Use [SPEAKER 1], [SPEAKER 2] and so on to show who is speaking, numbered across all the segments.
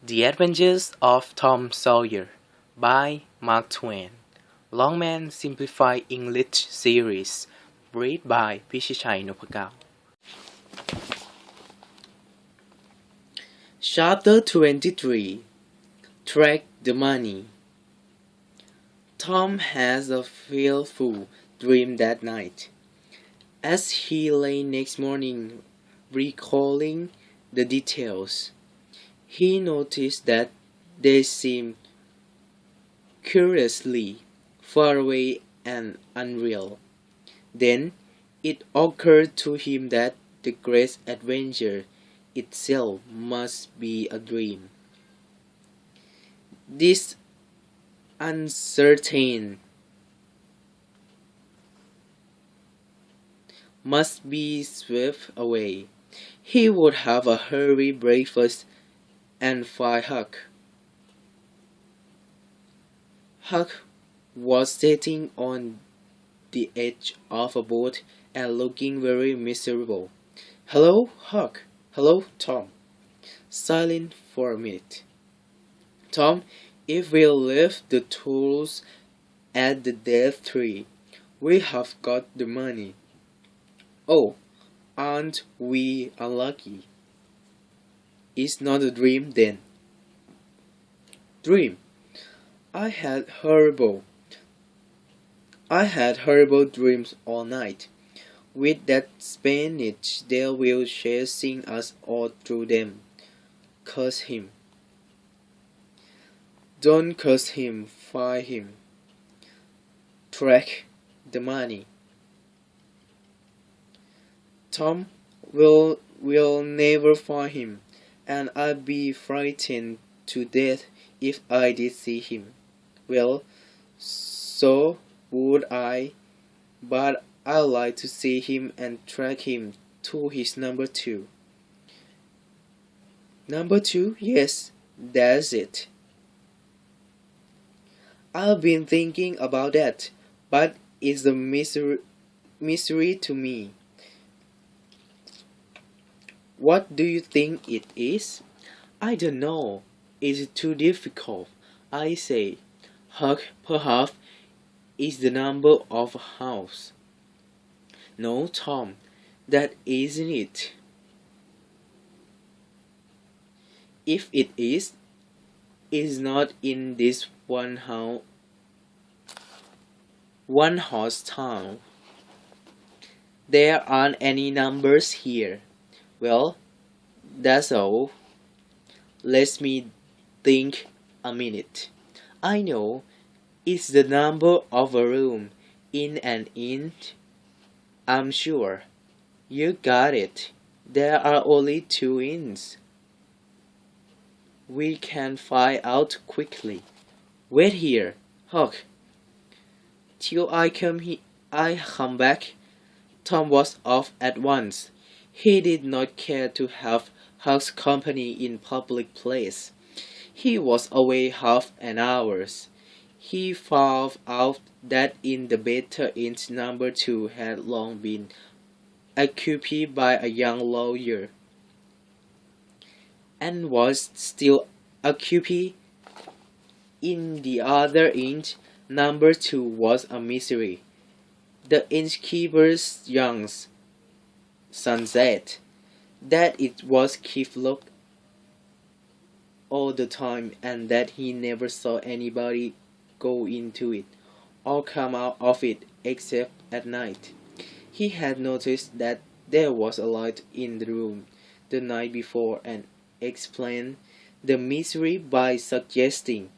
[SPEAKER 1] The Adventures of Tom Sawyer by Mark Twain. Longman Simplified English Series. Read by Pichitchai Nopagao. Chapter 23. Track the Money. Tom has a fearful dream that night. As he lay next morning recalling the details, he noticed that they seemed curiously far away and unreal. Then it occurred to him that the great adventure itself must be a dream. This uncertain must be swept away. He would have a hurried breakfast and find Huck. Huck was sitting on the edge of a boat and looking very miserable. "Hello, Huck." "Hello, Tom." Silent for a minute. "Tom, if we leave the tools at the death tree, we have got the money." "Oh, aren't we unlucky?" "It's not a dream then." "Dream? I had horrible dreams all night, with that Spanish devil chasing us all through them." "Curse him." "Don't curse him, find him. Track the money." "Tom, we'll never find him, and I'd be frightened to death if I did see him." "Well, so would I, but I'd like to see him and track him to his number 2. "Number 2? Yes, that's it." "I've been thinking about that, but it's a mystery to me." "What do you think it is?" "I don't know. It's too difficult. I say, Huck, perhaps it's the number of a house." "No, Tom, that isn't it." "If it is, it's not in this one horse town. There aren't any numbers here." "Well, that's all. Let me think a minute. I know. It's the number of a room in an inn, I'm sure." "You got it. There are only 2 inns. We can find out quickly. Wait here, Huck, till I come back." Tom was off at once. He did not care to have Huck's company in public place. He was away half an hour. He found out that in the better inn number 2 had long been occupied by a young lawyer, and was still occupied. In the other inn, number 2 was a misery. The innkeeper's young son said that it was kept locked all the time, and that he never saw anybody go into it or come out of it except at night. He had noticed that there was a light in the room the night before, and explained the misery by suggesting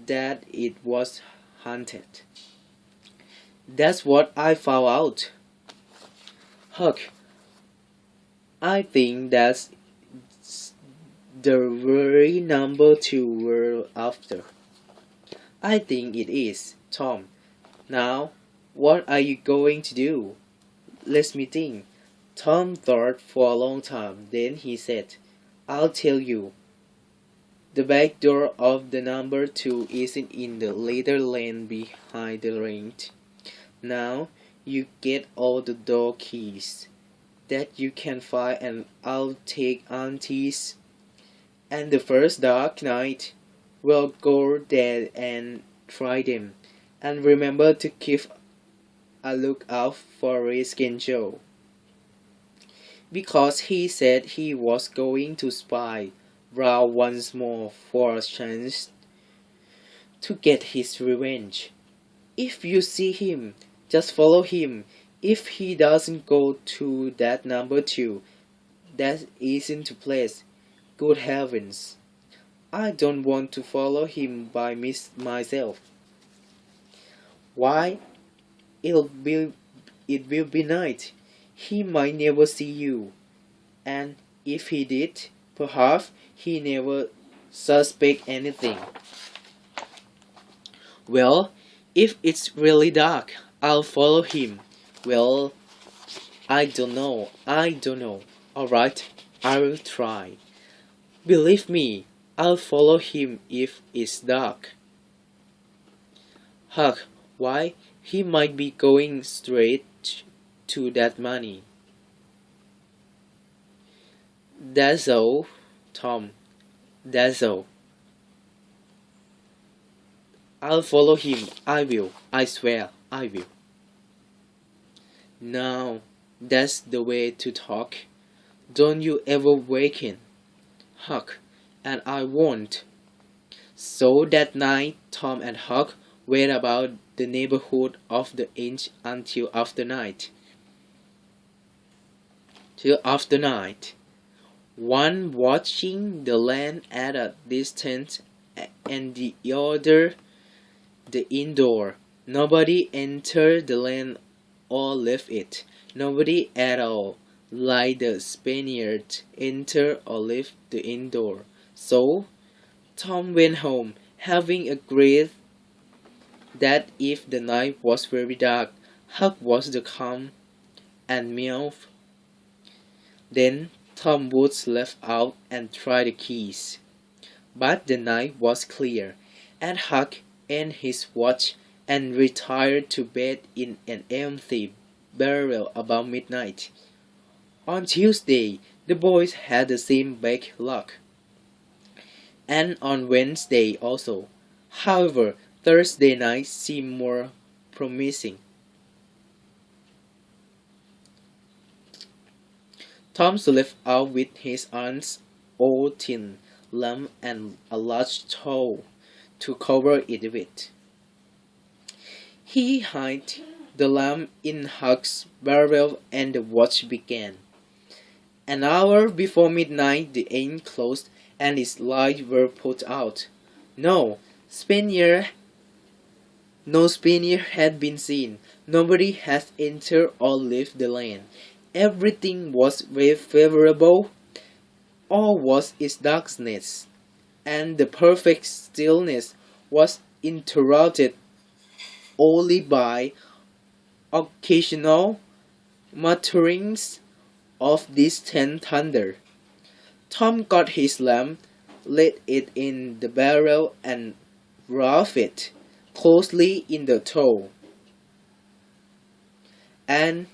[SPEAKER 1] that it was haunted. "That's what I found out, Huck. I think that's the very number 2 we're after." "I think it is, Tom. Now, what are you going to do?" "Let me think." Tom thought for a long time. Then he said, "I'll tell you. The back door of the number 2 isn't in the little lane behind the range. Now you get all the door keys that you can find, and I'll take Auntie's and the first dark night will go there and try them, and remember to keep a lookout for Riskin Joe, because he said he was going to spy round once more for a chance to get his revenge. If you see him, just follow him. If he doesn't go to that number 2, that isn't the place. Good heavens, I don't want to follow him by myself. Why, it will be night. He might never see you, and if he did, perhaps he never suspect anything. Well, if it's really dark, I'll follow him. Well, I don't know. Alright, I will try. Believe me, I'll follow him if it's dark. Huck, why? He might be going straight to that money. That's all, Tom. That's all. I'll follow him. I will. I swear, I will. Now, that's the way to talk. Don't you ever waken, Huck, and I won't. So that night, Tom and Huck went about the neighborhood of the inch until after night. One watching the land at a distance, and the other the indoor. Nobody entered the land or left it. Nobody at all, like the Spaniards, entered or left the indoor. So Tom went home, having agreed that if the night was very dark, Huck was to come and meow. Then Tom would slip out and try the keys. But the night was clear, and Huck and his watch and retired to bed in an empty barrel about midnight. On Tuesday, the boys had the same bad luck, and on Wednesday also. However, Thursday night seemed more promising. Tom slipped out with his aunt's old tin lamp and a large towel to cover it with. He hid the lamp in Huck's barrel and the watch began. An hour before midnight the inn closed and its lights were put out. No Spaniard had been seen. Nobody had entered or left the land. Everything was very favorable. All was its darkness, and the perfect stillness was interrupted only by occasional mutterings of distant thunder. Tom got his lamp, lit it in the barrel, and wrapped it closely in the tow. And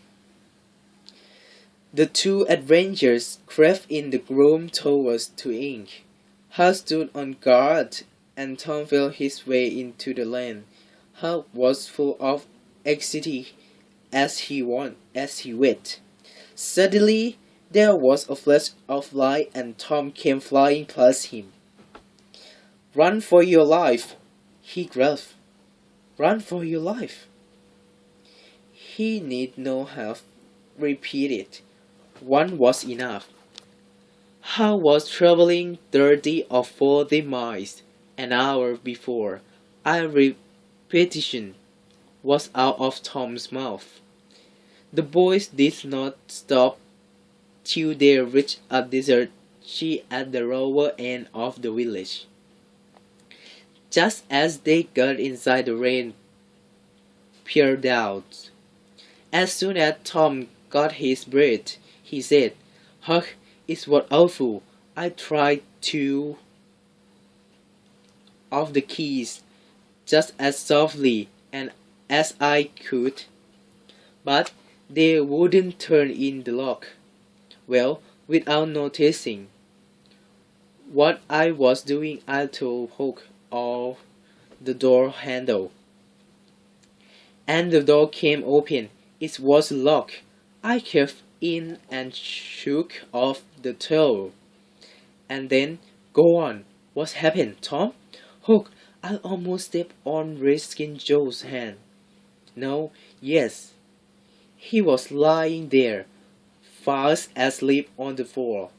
[SPEAKER 1] the two adventurers crept in the gloom towards the inn. Huck stood on guard, and Tom felt his way into the land. Huck was full of anxiety as he went. Suddenly, there was a flash of light, and Tom came flying past him. "Run for your life!" he gasped. "Run for your life!" He need not have repeated. One was enough. Huck was traveling 30 or 40 miles an hour before a repetition was out of Tom's mouth. The boys did not stop till they reached a desert tree at the lower end of the village. Just as they got inside, the rain poured out. As soon as Tom got his breath, he said, "Huck, it was awful. I tried to off the keys just as softly and as I could, but they wouldn't turn in the lock. Well, without noticing, what I was doing, I told Hook off the door handle, and the door came open. It was locked. I caved in and shook off the towel. And then, go on. What happened, Tom? Hook, I almost stepped on Redskin Joe's hand. No, yes. He was lying there, fast asleep on the floor,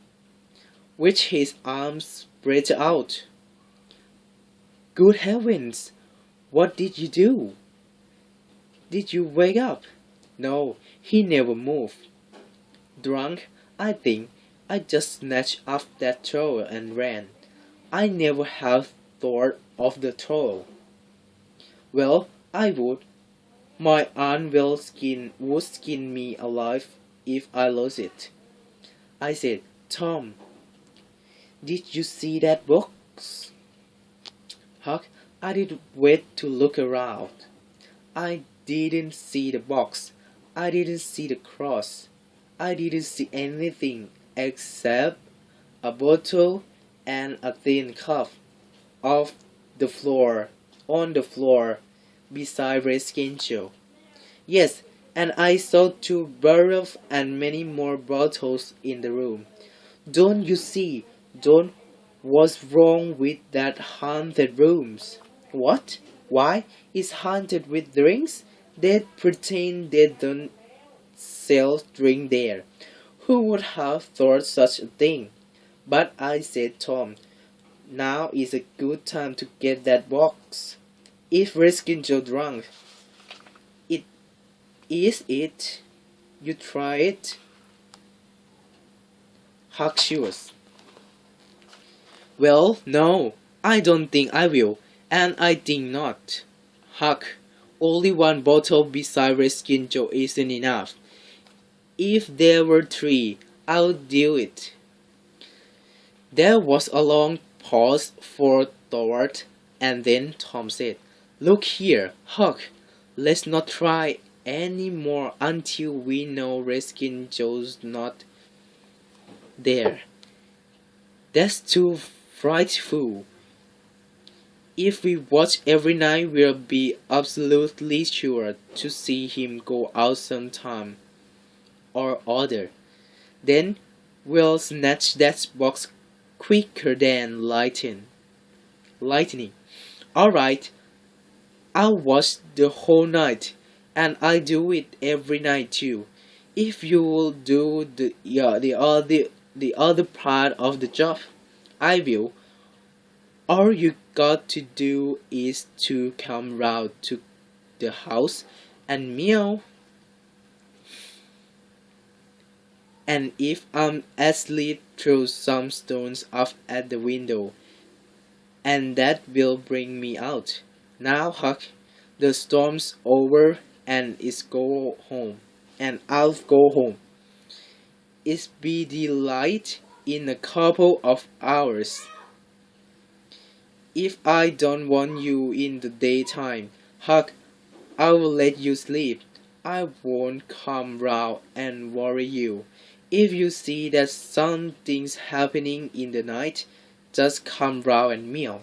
[SPEAKER 1] with his arms spread out. Good heavens! What did you do? Did you wake up? No, he never moved. Drunk, I think. I just snatched up that towel and ran. I never have thought of the towel. Well, I would. My aunt would skin me alive if I lost it. I said, Tom, did you see that box? Huck, I didn't wait to look around. I didn't see the box. I didn't see the cross. I didn't see anything except a bottle and a thin cup on the floor beside Redskin Joe. Yes, and I saw 2 barrels and many more bottles in the room. Don't you see? Don't. What's wrong with that haunted rooms? What? Why? It's haunted with drinks? They pretend they don't sell drink there. Who would have thought such a thing? But I said, Tom, now is a good time to get that box. If Redskin Joe drunk, it is it. You try it. Huck shivers. Well, no, I don't think I will, and I think not. Huck, only 1 bottle beside Redskin Joe isn't enough. If there were 3, I'll do it. There was a long pause for thought, and then Tom said, Look here, Huck, let's not try any more until we know Redskin Joe's not there. That's too frightful. If we watch every night, we'll be absolutely sure to see him go out sometime or other. Then we'll snatch that box quicker than lightning. All right, I'll watch the whole night, and I do it every night too. If you'll do the other part of the job, I will. All you got to do is to come round to the house and meow. And if I'm asleep, throw some stones up at the window, and that will bring me out. Now, Huck, the storm's over, and I'll go home. It's be the light in a couple of hours. If I don't want you in the daytime, Huck, I will let you sleep. I won't come round and worry you. If you see that something's happening in the night, just come round and meow.